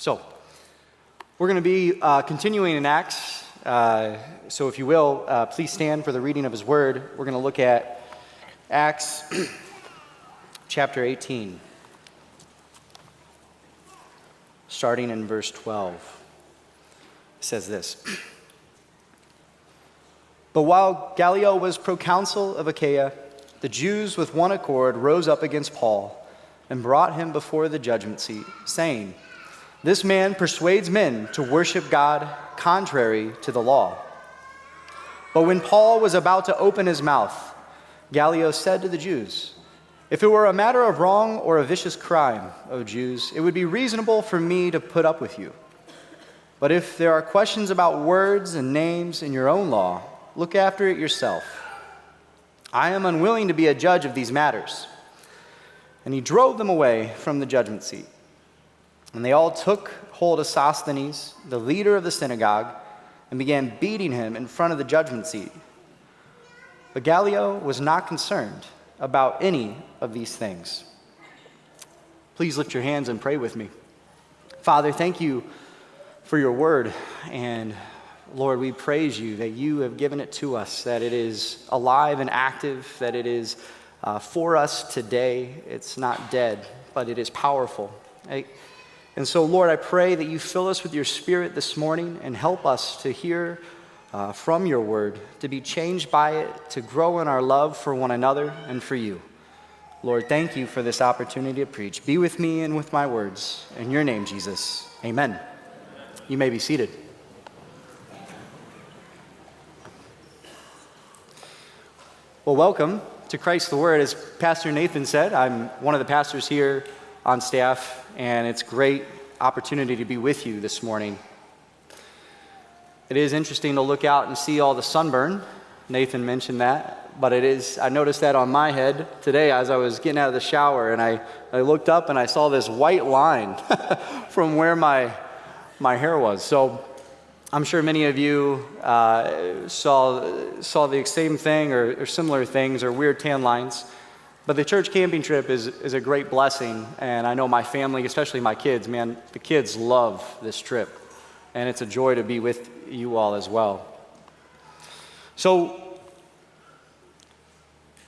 So, we're going to be continuing in Acts. So if you will, please stand for the reading of his word. We're going to look at Acts chapter 18, starting in verse 12. It says this. But while Gallio was proconsul of Achaia, the Jews with one accord rose up against Paul and brought him before the judgment seat, saying, "This man persuades men to worship God contrary to the law." But when Paul was about to open his mouth, Gallio said to the Jews, "If it were a matter of wrong or a vicious crime, O Jews, it would be reasonable for me to put up with you. But if there are questions about words and names in your own law, look after it yourself. I am unwilling to be a judge of these matters." And he drove them away from the judgment seat. And they all took hold of Sosthenes, the leader of the synagogue, and began beating him in front of the judgment seat. But Gallio was not concerned about any of these things. Please lift your hands and pray with me. Father, thank you for your word. And Lord, we praise you that you have given it to us, that it is alive and active, that it is for us today. It's not dead, but it is powerful. And so, Lord, I pray that you fill us with your Spirit this morning and help us to hear from your word, to be changed by it, to grow in our love for one another and for you. Lord, thank you for this opportunity to preach. Be with me and with my words. In your name, Jesus, amen. You may be seated. Well, welcome to Christ the Word. As Pastor Nathan said, I'm one of the pastors here on staff, and it's a great opportunity to be with you this morning. It is interesting to look out and see all the sunburn. Nathan mentioned that, but I noticed that on my head today as I was getting out of the shower, and I looked up and I saw this white line from where my hair was. So I'm sure many of you saw the same thing or similar things or weird tan lines. But the church camping trip is a great blessing, and I know my family, especially my kids, man, the kids love this trip, and it's a joy to be with you all as well. So,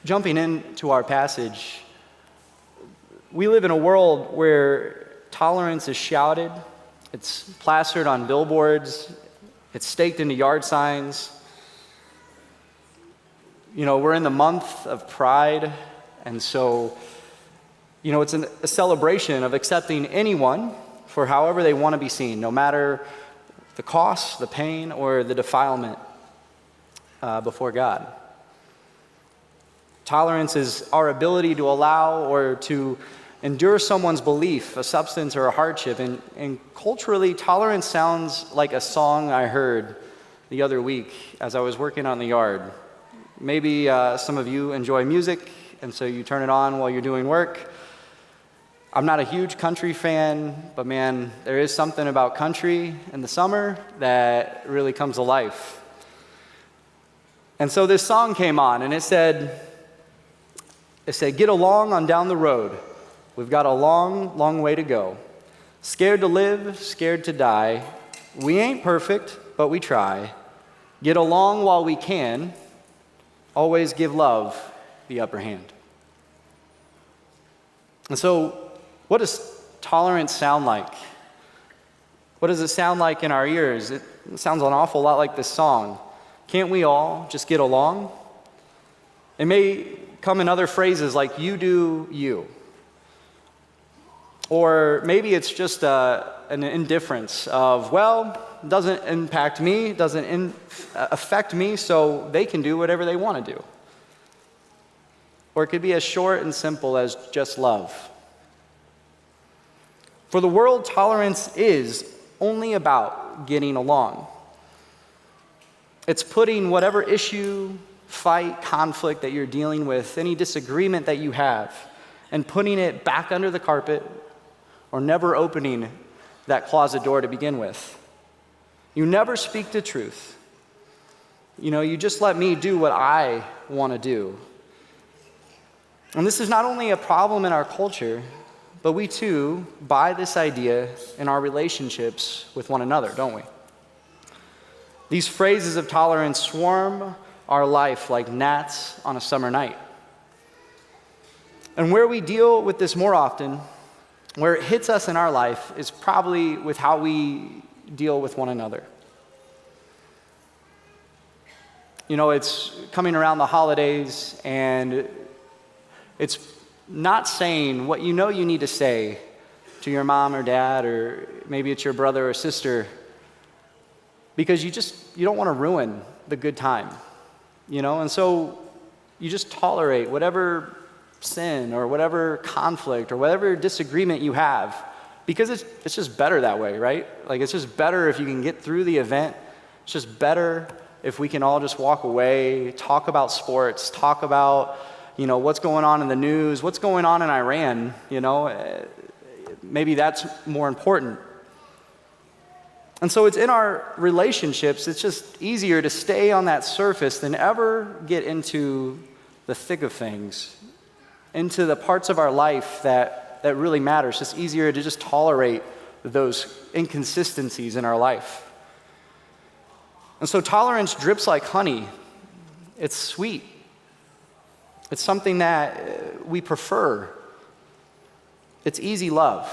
jumping into our passage, we live in a world where tolerance is shouted, it's plastered on billboards, it's staked into yard signs. You know, we're in the month of Pride, and so, you know, it's a celebration of accepting anyone for however they want to be seen, no matter the cost, the pain, or the defilement before God. Tolerance is our ability to allow or to endure someone's belief, a substance, or a hardship. And culturally, tolerance sounds like a song I heard the other week as I was working on the yard. Maybe some of you enjoy music, and so you turn it on while you're doing work. I'm not a huge country fan, but man, there is something about country in the summer that really comes to life. And so this song came on, and it said, "Get along on down the road. We've got a long, long way to go. Scared to live, scared to die. We ain't perfect, but we try. Get along while we can. Always give love the upper hand." And so, what does tolerance sound like? What does it sound like in our ears? It sounds an awful lot like this song. Can't we all just get along? It may come in other phrases like "you do you." Or maybe it's just an indifference of, well, it doesn't impact me, it doesn't affect me, so they can do whatever they want to do. Or it could be as short and simple as just love. For the world, tolerance is only about getting along. It's putting whatever issue, fight, conflict that you're dealing with, any disagreement that you have, and putting it back under the carpet or never opening that closet door to begin with. You never speak the truth. You know, you just let me do what I want to do. And this is not only a problem in our culture, but we too buy this idea in our relationships with one another, don't we? These phrases of tolerance swarm our life like gnats on a summer night. And where we deal with this more often, where it hits us in our life, is probably with how we deal with one another. You know, it's coming around the holidays, and it's not saying what you know you need to say to your mom or dad, or maybe it's your brother or sister, because you don't want to ruin the good time, you know? And so you just tolerate whatever sin or whatever conflict or whatever disagreement you have, because it's just better that way, right? Like, it's just better if you can get through the event. It's just better if we can all just walk away, talk about sports, talk about, you know, what's going on in the news, what's going on in Iran, you know, maybe that's more important. And so it's in our relationships, it's just easier to stay on that surface than ever get into the thick of things, into the parts of our life that really matter. It's just easier to just tolerate those inconsistencies in our life. And so tolerance drips like honey. It's sweet. It's something that we prefer. It's easy love.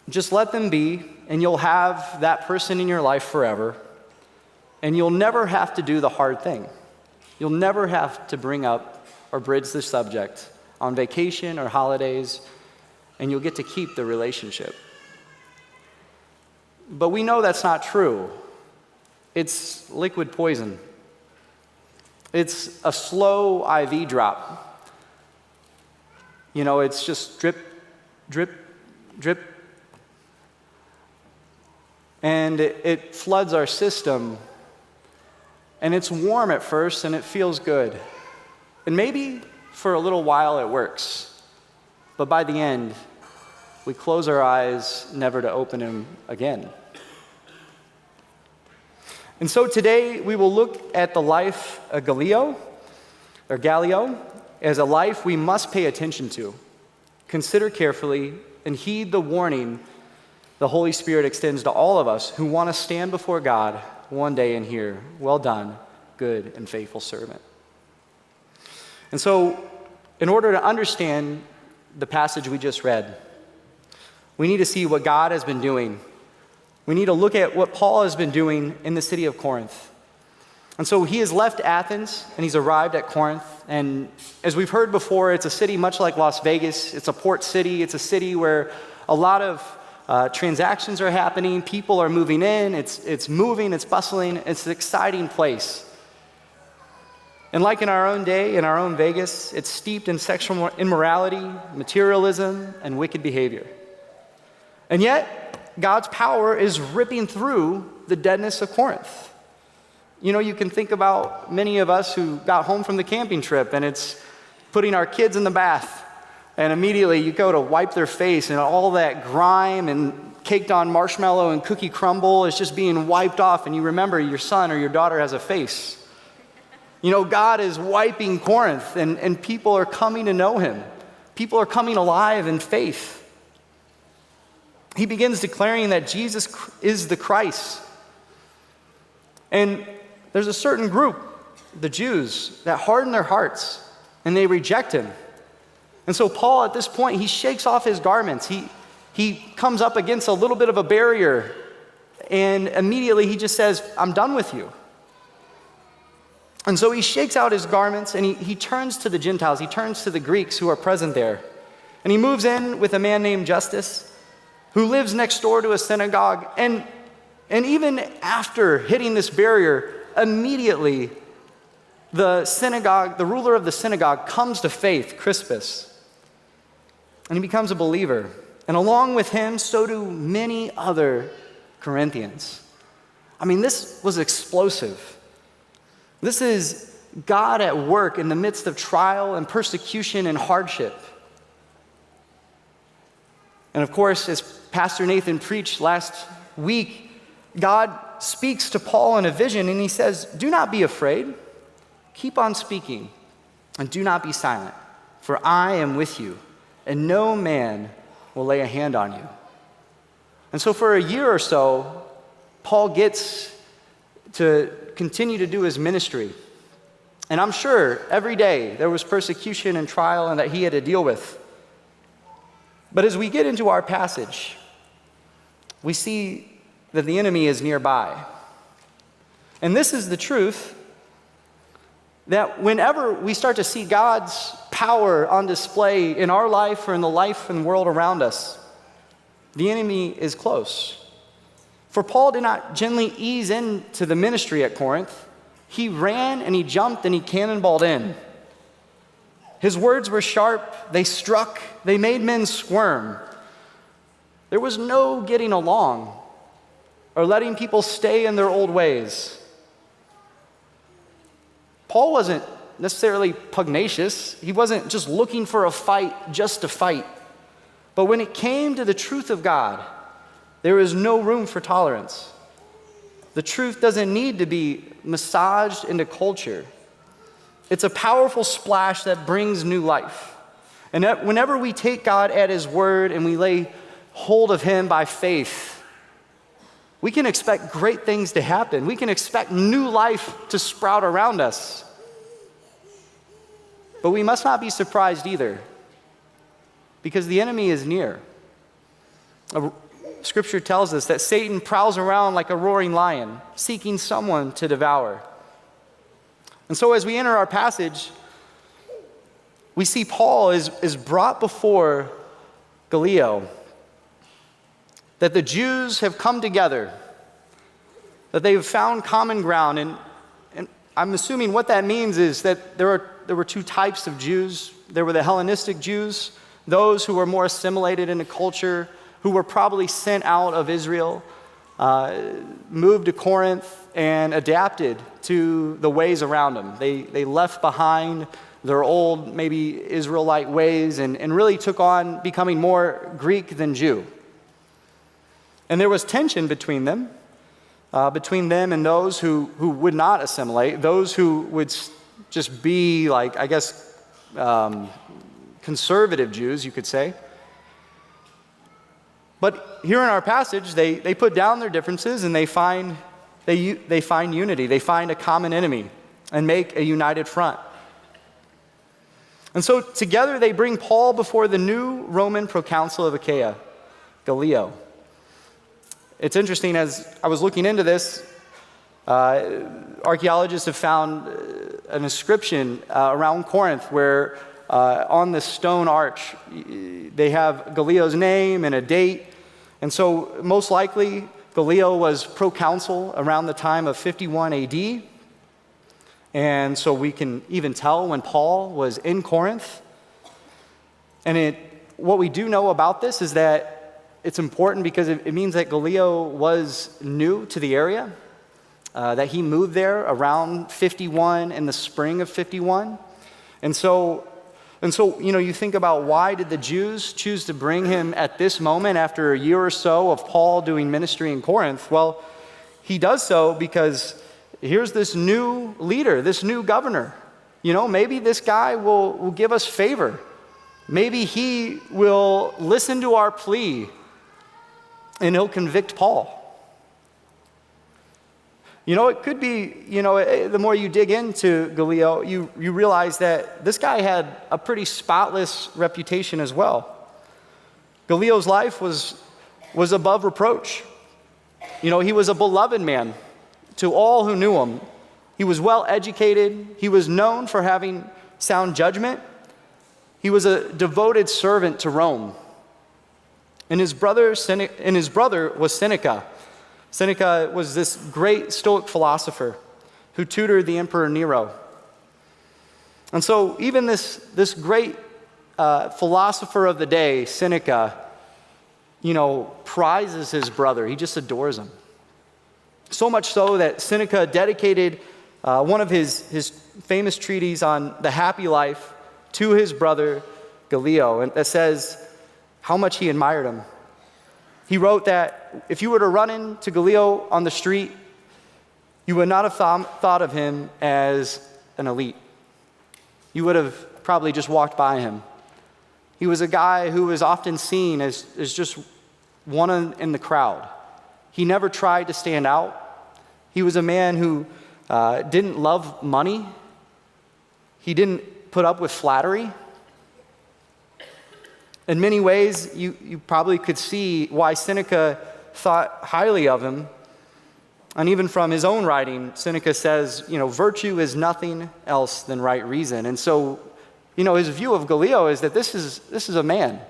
Just let them be, and you'll have that person in your life forever, and you'll never have to do the hard thing. You'll never have to bring up or bridge the subject on vacation or holidays, and you'll get to keep the relationship. But we know that's not true. It's liquid poison. It's a slow IV drop. You know, it's just drip, drip, drip. And it floods our system. And it's warm at first, and it feels good. And maybe for a little while it works. But by the end, we close our eyes, never to open them again. And so today we will look at the life of Gallio, as a life we must pay attention to, consider carefully, and heed the warning the Holy Spirit extends to all of us who want to stand before God one day and hear, "Well done, good and faithful servant." And so, in order to understand the passage we just read, we need to see what God has been doing. We need to look at what Paul has been doing in the city of Corinth. And so he has left Athens and he's arrived at Corinth. And as we've heard before, it's a city much like Las Vegas. It's a port city. It's a city where a lot of transactions are happening. People are moving in. It's moving. It's bustling. It's an exciting place. And like in our own day, in our own Vegas, it's steeped in sexual immorality, materialism, and wicked behavior. And yet, God's power is ripping through the deadness of Corinth. You know, you can think about many of us who got home from the camping trip, and it's putting our kids in the bath, and immediately you go to wipe their face, and all that grime and caked on marshmallow and cookie crumble is just being wiped off, and you remember your son or your daughter has a face. You know, God is wiping Corinth, and people are coming to know him. People are coming alive in faith. He begins declaring that Jesus is the Christ. And there's a certain group, the Jews, that harden their hearts and they reject him. And so Paul, at this point, he shakes off his garments. He comes up against a little bit of a barrier, and immediately he just says, "I'm done with you." And so he shakes out his garments and he turns to the Gentiles. He turns to the Greeks who are present there. And he moves in with a man named Justus, who lives next door to a synagogue. And even after hitting this barrier, immediately the ruler of the synagogue comes to faith, Crispus. And he becomes a believer. And along with him, so do many other Corinthians. I mean, this was explosive. This is God at work in the midst of trial and persecution and hardship. And of course, as Pastor Nathan preached last week, God speaks to Paul in a vision, and he says, "Do not be afraid. Keep on speaking, and do not be silent. for I am with you, and no man will lay a hand on you. And so for a year or so, Paul gets to continue to do his ministry. And I'm sure every day there was persecution and trial and that he had to deal with. But as we get into our passage, we see that the enemy is nearby. And this is the truth, that whenever we start to see God's power on display in our life or in the life and world around us, the enemy is close. For Paul did not gently ease into the ministry at Corinth. He ran and he jumped and he cannonballed in. His words were sharp, they struck, they made men squirm. There was no getting along or letting people stay in their old ways. Paul wasn't necessarily pugnacious. He wasn't just looking for a fight just to fight. But when it came to the truth of God, there is no room for tolerance. The truth doesn't need to be massaged into culture. It's a powerful splash that brings new life. And that whenever we take God at his word and we lay hold of him by faith, we can expect great things to happen. We can expect new life to sprout around us. But we must not be surprised either, because the enemy is near. Scripture tells us that Satan prowls around like a roaring lion, seeking someone to devour. And so as we enter our passage, we see Paul is brought before Gallio, that the Jews have come together, that they've found common ground. And I'm assuming what that means is that there were two types of Jews. There were the Hellenistic Jews, those who were more assimilated into culture, who were probably sent out of Israel, moved to Corinth, and adapted to the ways around them. They left behind their old, maybe Israelite ways and really took on becoming more Greek than Jew. And there was tension between them and those who would not assimilate, those who would just be like, I guess, conservative Jews, you could say. But here in our passage, they put down their differences and they find unity. They find a common enemy and make a united front. And so together they bring Paul before the new Roman proconsul of Achaia, Gallio. It's interesting, as I was looking into this, archaeologists have found an inscription around Corinth where on the stone arch they have Gallio's name and a date. And so most likely Gallio was proconsul around the time of 51 AD. And so we can even tell when Paul was in Corinth. And what we do know about this is that it's important because it means that Gallio was new to the area, that he moved there around 51 in the spring of 51. And so, you think about, why did the Jews choose to bring him at this moment after a year or so of Paul doing ministry in Corinth? Well, he does so because here's this new leader, this new governor. Maybe this guy will give us favor. Maybe he will listen to our plea and he'll convict Paul. It could be, the more you dig into Gallio, you realize that this guy had a pretty spotless reputation as well. Gallio's life was above reproach. He was a beloved man to all who knew him. He was well educated. He was known for having sound judgment. He was a devoted servant to Rome. And his brother was Seneca. Seneca was this great Stoic philosopher who tutored the Emperor Nero. And so even this great philosopher of the day, Seneca, prizes his brother. He just adores him. So much so that Seneca dedicated one of his famous treatises on the happy life to his brother Gallio, and that says how much he admired him. He wrote that if you were to run into Gallio on the street, you would not have thought of him as an elite. You would have probably just walked by him. He was a guy who was often seen as just one in the crowd. He never tried to stand out. He was a man who didn't love money. He didn't put up with flattery. In many ways, you probably could see why Seneca thought highly of him. And even from his own writing, Seneca says, virtue is nothing else than right reason. And so, his view of Gallio is that this is a man.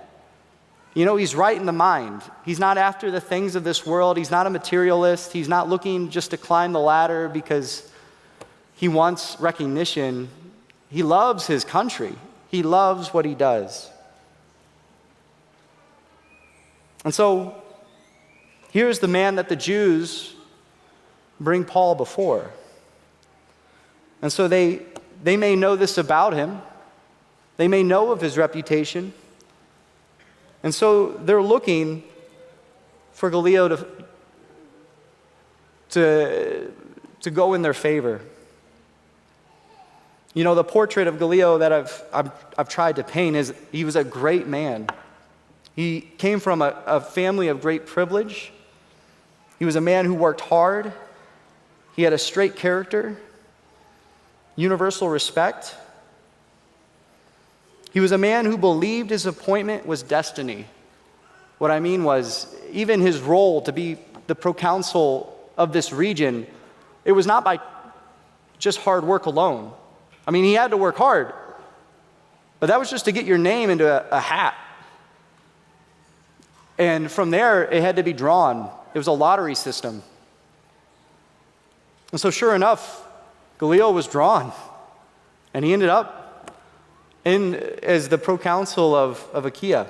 He's right in the mind. He's not after the things of this world. He's not a materialist. He's not looking just to climb the ladder because he wants recognition. He loves his country. He loves what he does. And so, here's the man that the Jews bring Paul before. And so they may know this about him. They may know of his reputation. And so they're looking for Gallio to go in their favor. The portrait of Gallio that I've tried to paint is he was a great man. He came from a family of great privilege. He was a man who worked hard. He had a straight character, universal respect. He was a man who believed his appointment was destiny. What I mean was, even his role to be the proconsul of this region, it was not by just hard work alone. He had to work hard, but that was just to get your name into a hat. And from there, it had to be drawn. It was a lottery system. And so sure enough, Gallio was drawn, and he ended up as the proconsul of Achaia.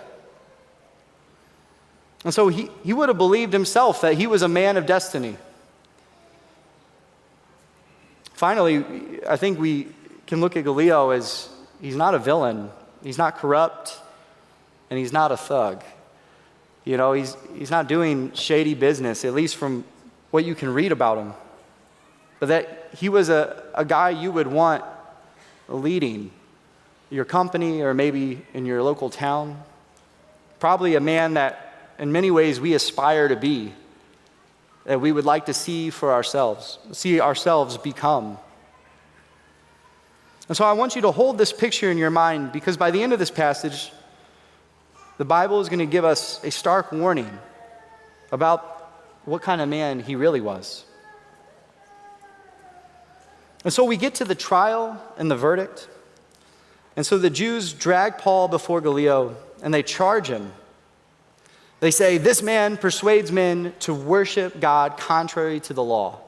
And so he would have believed himself that he was a man of destiny. Finally, I think we can look at Gallio as he's not a villain, he's not corrupt, and he's not a thug. He's not doing shady business, at least from what you can read about him. But that he was a guy you would want leading your company or maybe in your local town. Probably a man that in many ways we aspire to be, that we would like to see ourselves become. And so I want you to hold this picture in your mind, because by the end of this passage, the Bible is going to give us a stark warning about what kind of man he really was. And so we get to the trial and the verdict. And so the Jews drag Paul before Gallio and they charge him. They say, this man persuades men to worship God contrary to the law.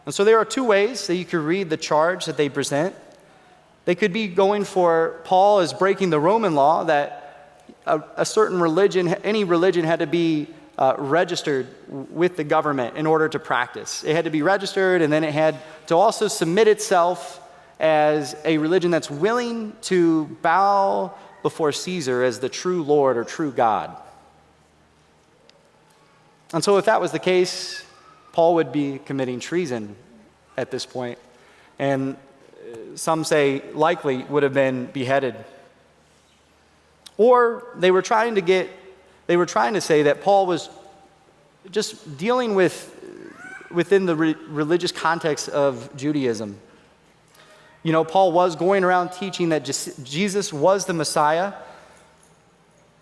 And so there are two ways that you could read the charge that they present. They could be going for Paul as breaking the Roman law, that a certain religion, any religion had to be registered with the government in order to practice. It had to be registered, and then it had to also submit itself as a religion that's willing to bow before Caesar as the true Lord or true God. And so if that was the case, Paul would be committing treason at this point, and some say likely would have been beheaded. Or they were trying to say that Paul was just dealing within the religious context of Judaism. Paul was going around teaching that Jesus was the Messiah,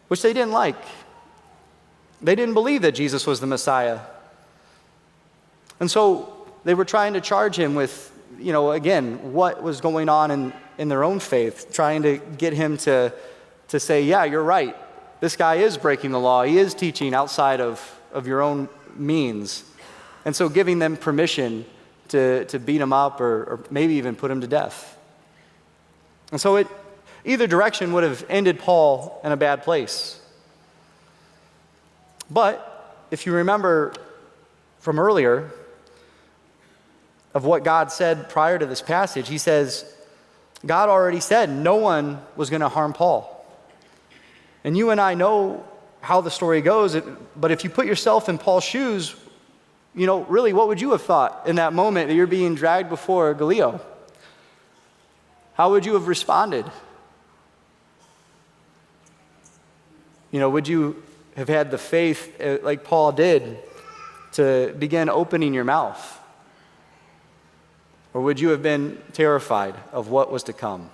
which they didn't like. They didn't believe that Jesus was the Messiah. And so they were trying to charge him with, again, what was going on in their own faith, trying to get him to say, yeah, you're right. This guy is breaking the law. He is teaching outside of your own means. And so giving them permission to beat him up or maybe even put him to death. And so either direction would have ended Paul in a bad place. But if you remember from earlier of what God said prior to this passage, he says, God already said no one was going to harm Paul. And you and I know how the story goes, but if you put yourself in Paul's shoes, really, what would you have thought in that moment that you're being dragged before Gallio? How would you have responded? Would you have had the faith like Paul did to begin opening your mouth? Or would you have been terrified of what was to come?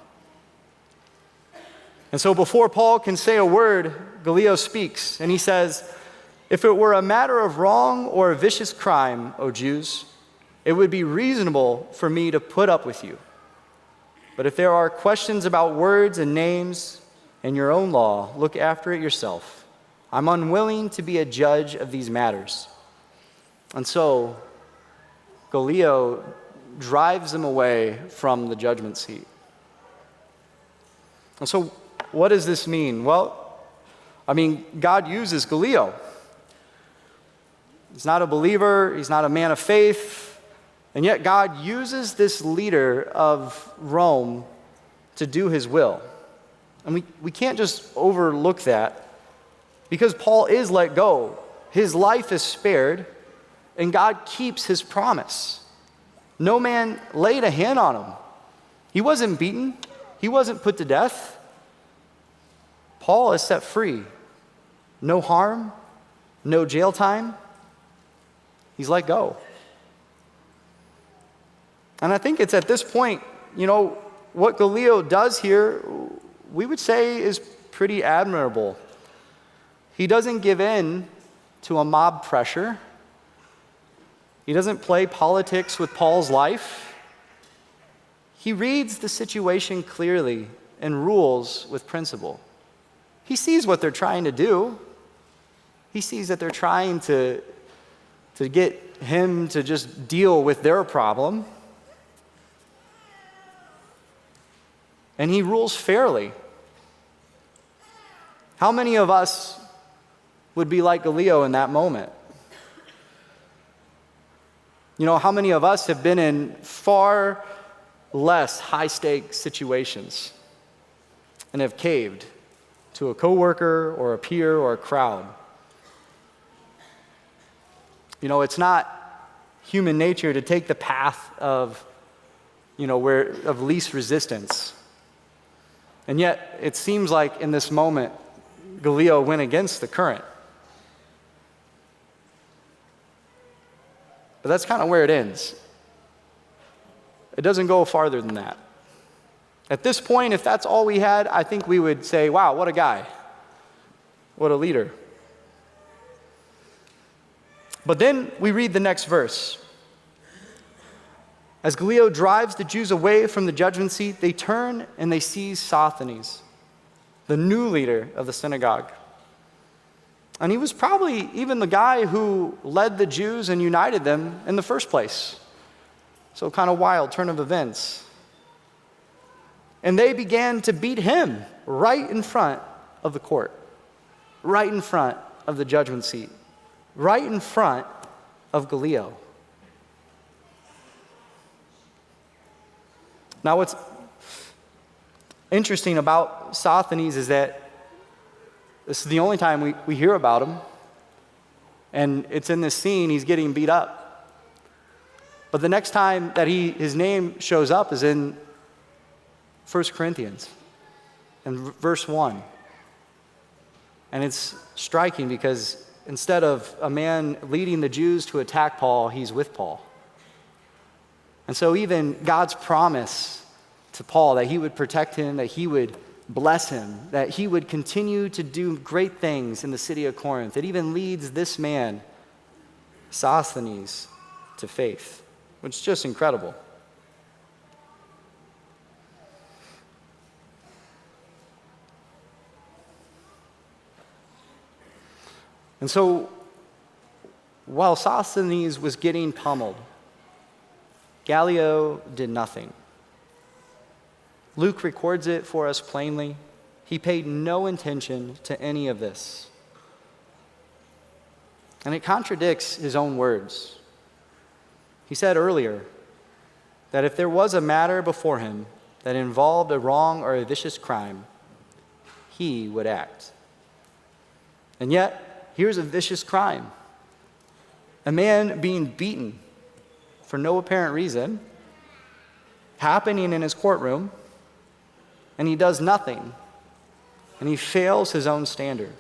And so before Paul can say a word, Gallio speaks, and he says, "If it were a matter of wrong or a vicious crime, O Jews, it would be reasonable for me to put up with you. But if there are questions about words and names and your own law, look after it yourself. I'm unwilling to be a judge of these matters." And so Gallio drives them away from the judgment seat. And so what does this mean? Well, God uses Gallio. He's not a believer, he's not a man of faith, and yet God uses this leader of Rome to do his will. And we can't just overlook that, because Paul is let go. His life is spared, and God keeps his promise. No man laid a hand on him. He wasn't beaten. He wasn't put to death. Paul is set free. No harm, no jail time. He's let go. And I think it's at this point, what Gallio does here, we would say is pretty admirable. He doesn't give in to a mob pressure. He doesn't play politics with Paul's life. He reads the situation clearly and rules with principle. He sees what they're trying to do. He sees that they're trying to get him to just deal with their problem. And he rules fairly. How many of us would be like Gallio in that moment? How many of us have been in far less high-stakes situations and have caved to a coworker or a peer or a crowd? It's not human nature to take the path of least resistance. And yet, it seems like in this moment, Gallio went against the current. But that's kind of where it ends. It doesn't go farther than that. At this point, if that's all we had, I think we would say, wow, what a guy. What a leader. But then we read the next verse. As Gallio drives the Jews away from the judgment seat, they turn and they seize Sosthenes, the new leader of the synagogue. And he was probably even the guy who led the Jews and united them in the first place. So kind of wild turn of events. And they began to beat him right in front of the court, right in front of the judgment seat, right in front of Gallio. Now, what's interesting about Sosthenes is that this is the only time we hear about him, and it's in this scene he's getting beat up. But the next time that his name shows up is in 1 Corinthians, in verse 1. And it's striking because instead of a man leading the Jews to attack Paul, he's with Paul. And so even God's promise to Paul that he would protect him, that he would bless him, that he would continue to do great things in the city of Corinth, it even leads this man, Sosthenes, to faith, which is just incredible. And so, while Sosthenes was getting pummeled, Gallio did nothing. Luke records it for us plainly. He paid no attention to any of this. And it contradicts his own words. He said earlier that if there was a matter before him that involved a wrong or a vicious crime, he would act. And yet, here's a vicious crime. A man being beaten for no apparent reason, happening in his courtroom, and he does nothing, and he fails his own standard.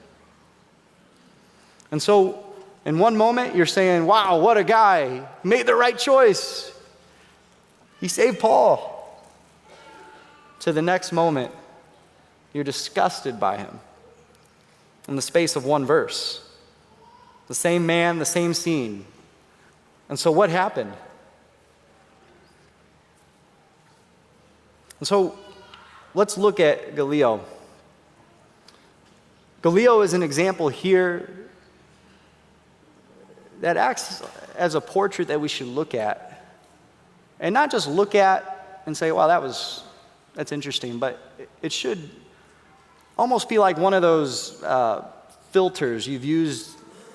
And so, in one moment, you're saying, wow, what a guy. He made the right choice. He saved Paul. To the next moment, you're disgusted by him. In the space of one verse. The same man, the same scene. And so what happened? And so let's look at Gallio. Gallio is an example here that acts as a portrait that we should look at. And not just look at and say, wow, that's interesting, but it should almost be like one of those filters you've used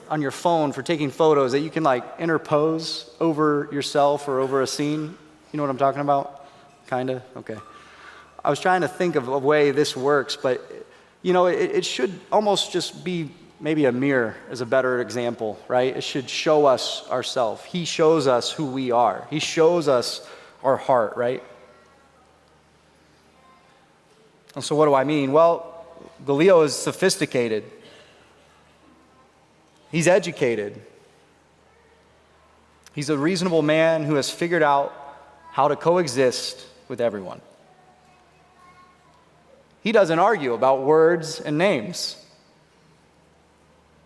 on your phone for taking photos that you can like interpose over yourself or over a scene. You know what I'm talking about? Kinda? Okay. I was trying to think of a way this works, but it should almost just be maybe a mirror is a better example, right? It should show us ourselves. He shows us who we are. He shows us our heart, right? And so what do I mean? Well, Gallio is sophisticated. He's educated. He's a reasonable man who has figured out how to coexist with everyone. He doesn't argue about words and names,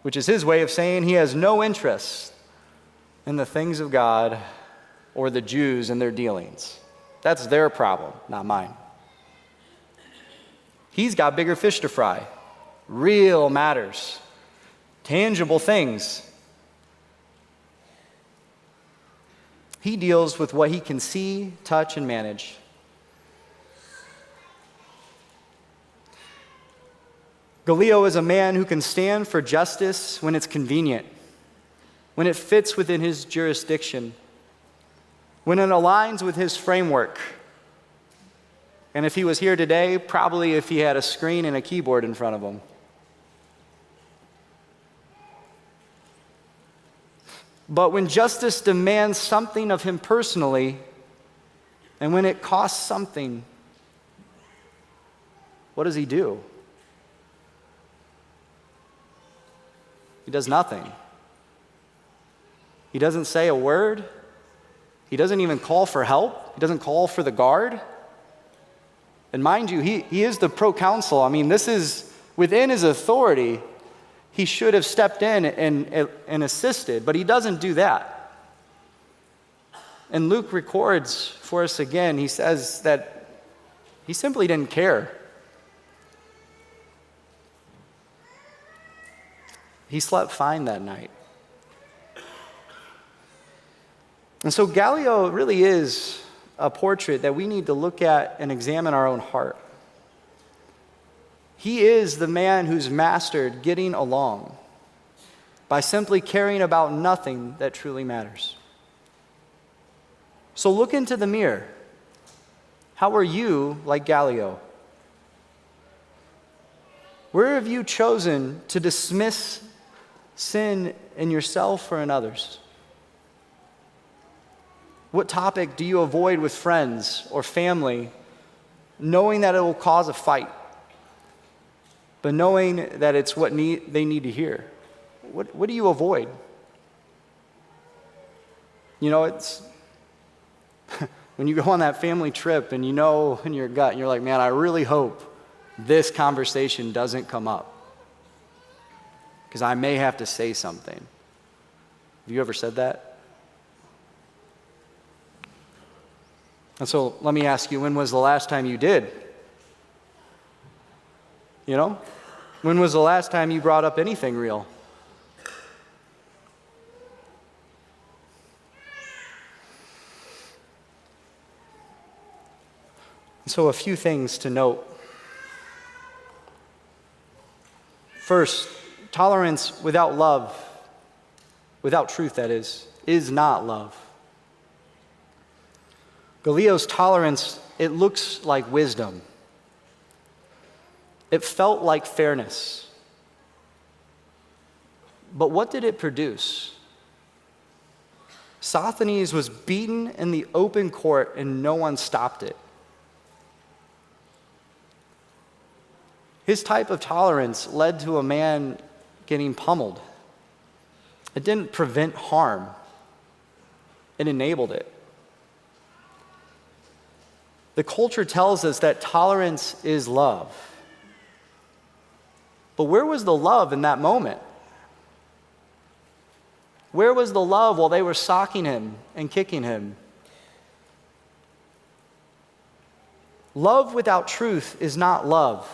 which is his way of saying he has no interest in the things of God or the Jews and their dealings. That's their problem, not mine. He's got bigger fish to fry, real matters, tangible things. He deals with what he can see, touch, and manage. Gallio is a man who can stand for justice when it's convenient, when it fits within his jurisdiction, when it aligns with his framework. And if he was here today, probably if he had a screen and a keyboard in front of him. But when justice demands something of him personally, and when it costs something, what does he do? He does nothing. He doesn't say a word. He doesn't even call for help. He doesn't call for the guard. And mind you, he is the proconsul. I mean, this is within his authority. He should have stepped in and assisted, but he doesn't do that. And Luke records for us again, he says that he simply didn't care. He slept fine that night. And so Gallio really is a portrait that we need to look at and examine our own heart. He is the man who's mastered getting along by simply caring about nothing that truly matters. So look into the mirror. How are you like Gallio? Where have you chosen to dismiss sin in yourself or in others? What topic do you avoid with friends or family, knowing that it will cause a fight, but knowing that it's what they need to hear? What do you avoid? It's when you go on that family trip and you know in your gut, and you're like, man, I really hope this conversation doesn't come up because I may have to say something. Have you ever said that? And so let me ask you, when was the last time you did? When was the last time you brought up anything real? So a few things to note. First, tolerance without love, without truth that is not love. Gallio's tolerance, it looks like wisdom. It felt like fairness. But what did it produce? Sosthenes was beaten in the open court and no one stopped it. His type of tolerance led to a man getting pummeled. It didn't prevent harm, it enabled it. The culture tells us that tolerance is love. But where was the love in that moment? Where was the love while they were socking him and kicking him? Love without truth is not love.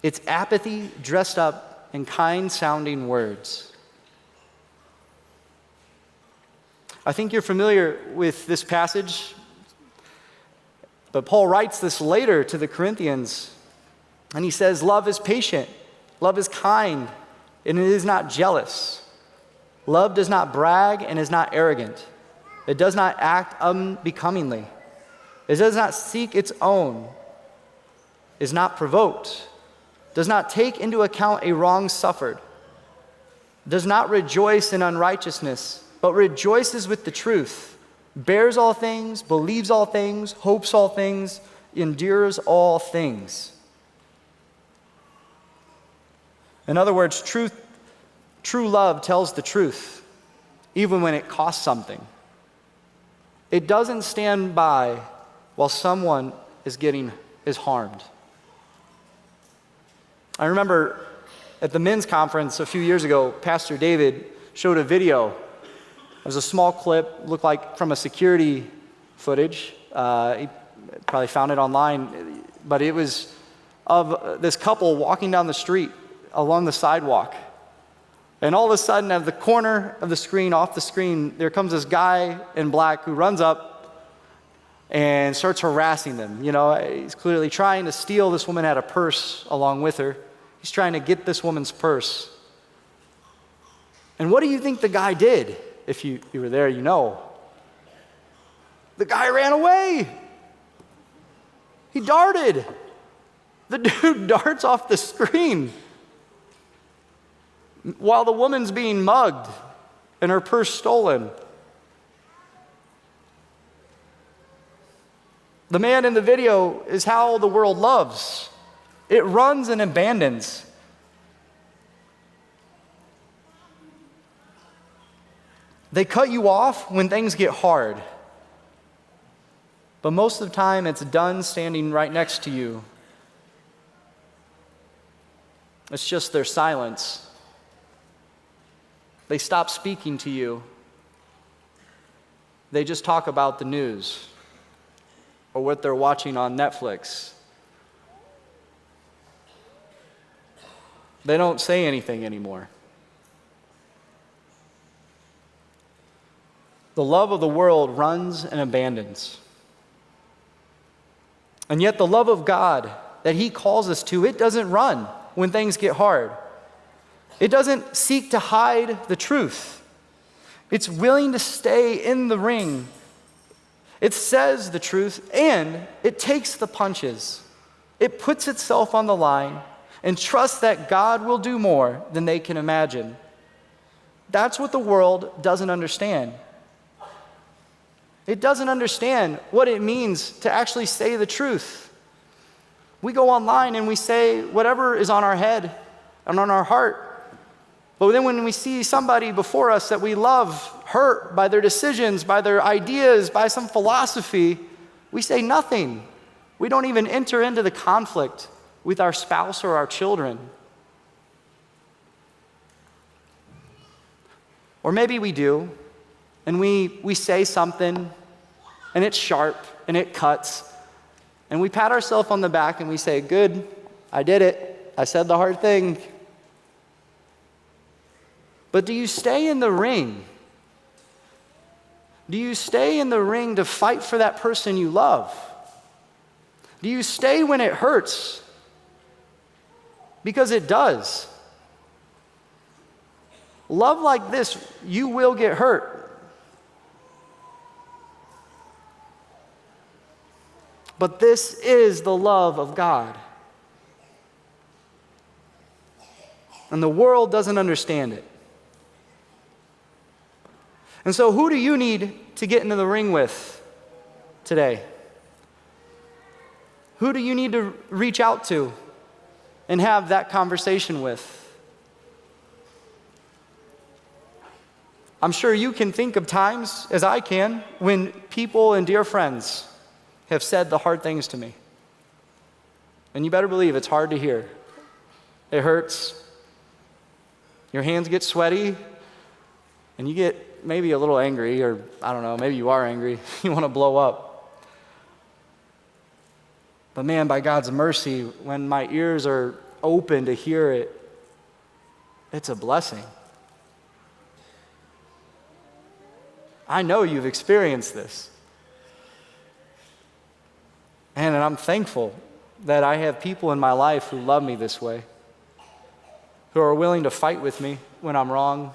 It's apathy dressed up in kind-sounding words. I think you're familiar with this passage, but Paul writes this later to the Corinthians, and he says, love is patient, love is kind, and it is not jealous. Love does not brag and is not arrogant. It does not act unbecomingly. It does not seek its own, is not provoked, does not take into account a wrong suffered, does not rejoice in unrighteousness, but rejoices with the truth, bears all things, believes all things, hopes all things, endures all things. In other words, true love tells the truth, even when it costs something. It doesn't stand by while someone is harmed. I remember at the men's conference a few years ago, Pastor David showed a video. It was a small clip, looked like from a security footage. He probably found it online, but it was of this couple walking down the street along the sidewalk. And all of a sudden, at the corner of the screen, off the screen, there comes this guy in black who runs up and starts harassing them. You know, he's clearly trying to steal. This woman had a purse along with her. He's trying to get this woman's purse. And what do you think the guy did? If you were there, you know. The guy ran away. He darted. The dude darts off the screen while the woman's being mugged and her purse stolen. The man in the video is how the world loves. It runs and abandons. They cut you off when things get hard. But most of the time, it's done standing right next to you. It's just their silence. They stop speaking to you. They just talk about the news or what they're watching on Netflix. They don't say anything anymore. The love of the world runs and abandons. And yet the love of God that He calls us to, it doesn't run when things get hard. It doesn't seek to hide the truth. It's willing to stay in the ring. It says the truth and it takes the punches. It puts itself on the line and trusts that God will do more than they can imagine. That's what the world doesn't understand. It doesn't understand what it means to actually say the truth. We go online and we say whatever is on our head and on our heart. But then when we see somebody before us that we love hurt by their decisions, by their ideas, by some philosophy, we say nothing. We don't even enter into the conflict with our spouse or our children. Or maybe we do, and we say something, and it's sharp, and it cuts, and we pat ourselves on the back and we say, good, I did it. I said the hard thing. But do you stay in the ring? Do you stay in the ring to fight for that person you love? Do you stay when it hurts? Because it does. Love like this, you will get hurt. But this is the love of God. And the world doesn't understand it. And so who do you need to get into the ring with today? Who do you need to reach out to? and have that conversation with. I'm sure you can think of times, as I can, when people and dear friends have said the hard things to me. And you better believe it's hard to hear. It hurts. Your hands get sweaty, and you get maybe a little angry, or I don't know, maybe you are angry. You want to blow up. But man, by God's mercy, when my ears are open to hear it, it's a blessing. I know you've experienced this. And I'm thankful that I have people in my life who love me this way, who are willing to fight with me when I'm wrong,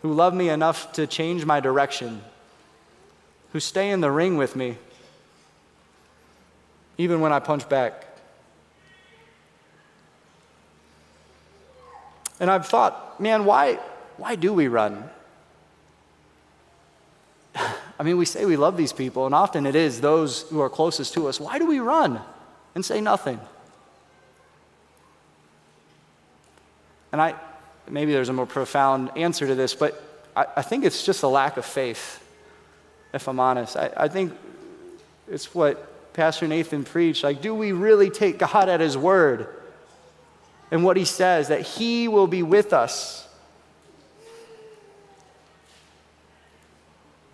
who love me enough to change my direction, who stay in the ring with me, even when I punch back. And I've thought, man, why do we run? I mean, we say we love these people, and often it is those who are closest to us. Why do we run and say nothing? And maybe there's a more profound answer to this, but I think it's just a lack of faith, if I'm honest. I think it's what Pastor Nathan preached. Like, do we really take God at his word and what he says, that he will be with us?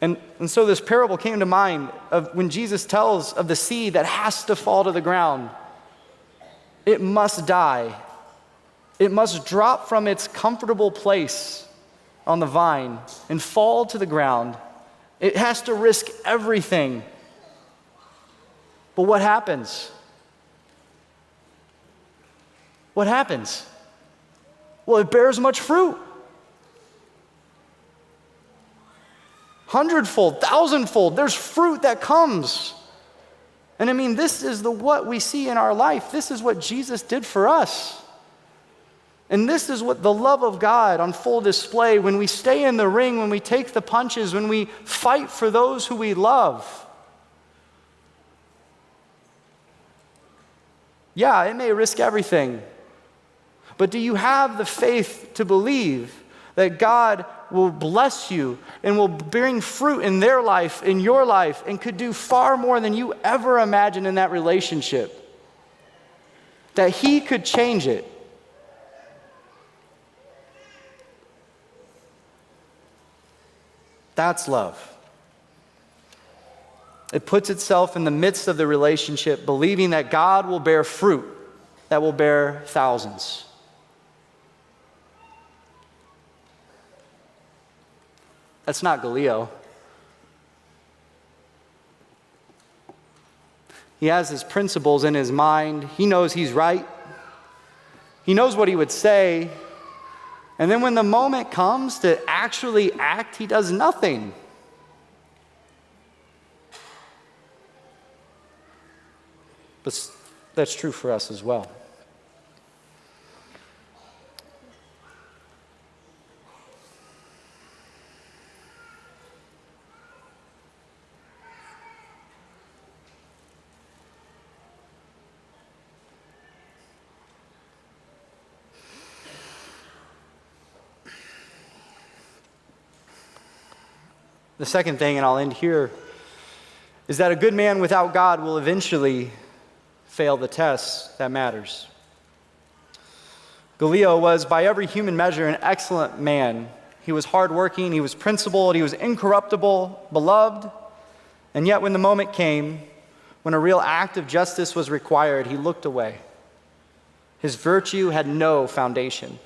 And so this parable came to mind of when Jesus tells of the seed that has to fall to the ground. It must die. It must drop from its comfortable place on the vine and fall to the ground. It has to risk everything. But what happens? What happens? Well, it bears much fruit. Hundredfold, thousandfold, there's fruit that comes. And I mean, this is what we see in our life. This is what Jesus did for us. And this is what the love of God on full display when we stay in the ring, when we take the punches, when we fight for those who we love. Yeah, it may risk everything. But do you have the faith to believe that God will bless you and will bring fruit in their life, in your life, and could do far more than you ever imagined in that relationship? That he could change it. That's love. It puts itself in the midst of the relationship, believing that God will bear fruit that will bear thousands. That's not Galileo. He has his principles in his mind. He knows he's right. He knows what he would say. And then when the moment comes to actually act, he does nothing. But that's true for us as well. The second thing, and I'll end here, is that a good man without God will eventually fail the test that matters. Galileo was, by every human measure, an excellent man. He was hardworking, he was principled, he was incorruptible, beloved. And yet when the moment came, when a real act of justice was required, he looked away. His virtue had no foundation.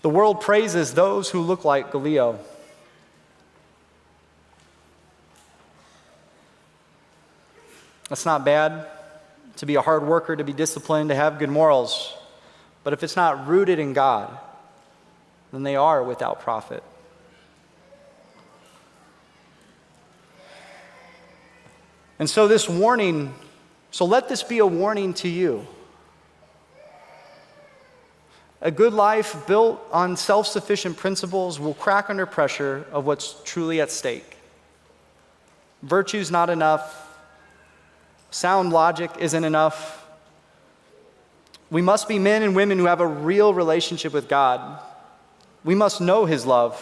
The world praises those who look like Galileo. That's not bad, to be a hard worker, to be disciplined, to have good morals. But if it's not rooted in God, then they are without profit. And so this warning, so let this be a warning to you. A good life built on self-sufficient principles will crack under pressure of what's truly at stake. Virtue's not enough. Sound logic isn't enough. We must be men and women who have a real relationship with God. We must know his love.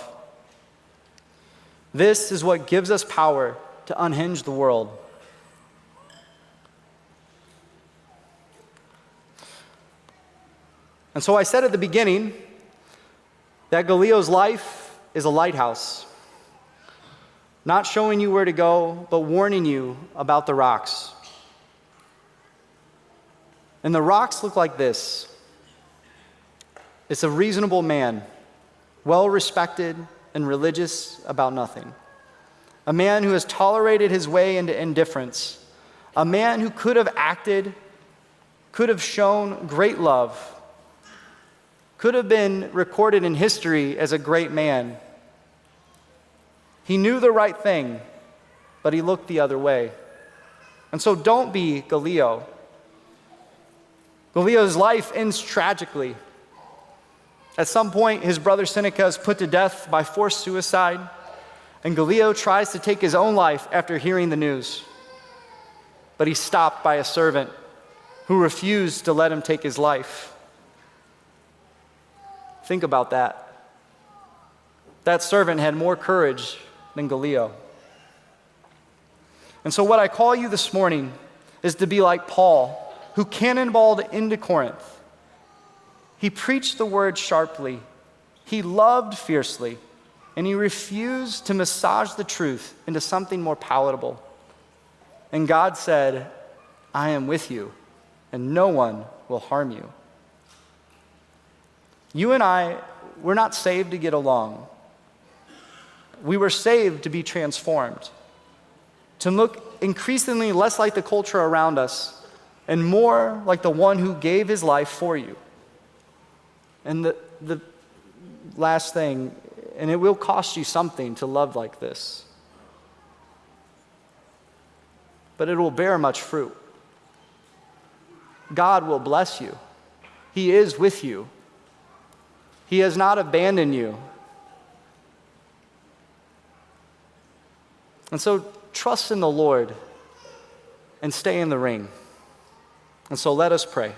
This is what gives us power to unhinge the world. And so I said at the beginning that Gallio's life is a lighthouse, not showing you where to go, but warning you about the rocks. And the rocks look like this. It's a reasonable man, well-respected and religious about nothing. A man who has tolerated his way into indifference. A man who could have acted, could have shown great love, could have been recorded in history as a great man. He knew the right thing, but he looked the other way. And so don't be Gallio. Gallio's life ends tragically. At some point, his brother Seneca is put to death by forced suicide, and Gallio tries to take his own life after hearing the news. But he's stopped by a servant who refused to let him take his life. Think about that. That servant had more courage than Gallio. And so what I call you this morning is to be like Paul, who cannonballed into Corinth. He preached the word sharply, he loved fiercely, and he refused to massage the truth into something more palatable. And God said, I am with you, and no one will harm you. You and I, we're not saved to get along. We were saved to be transformed, to look increasingly less like the culture around us and more like the one who gave his life for you. And the last thing, and it will cost you something to love like this, but it will bear much fruit. God will bless you. He is with you. He has not abandoned you. And so trust in the Lord and stay in the ring. And so let us pray.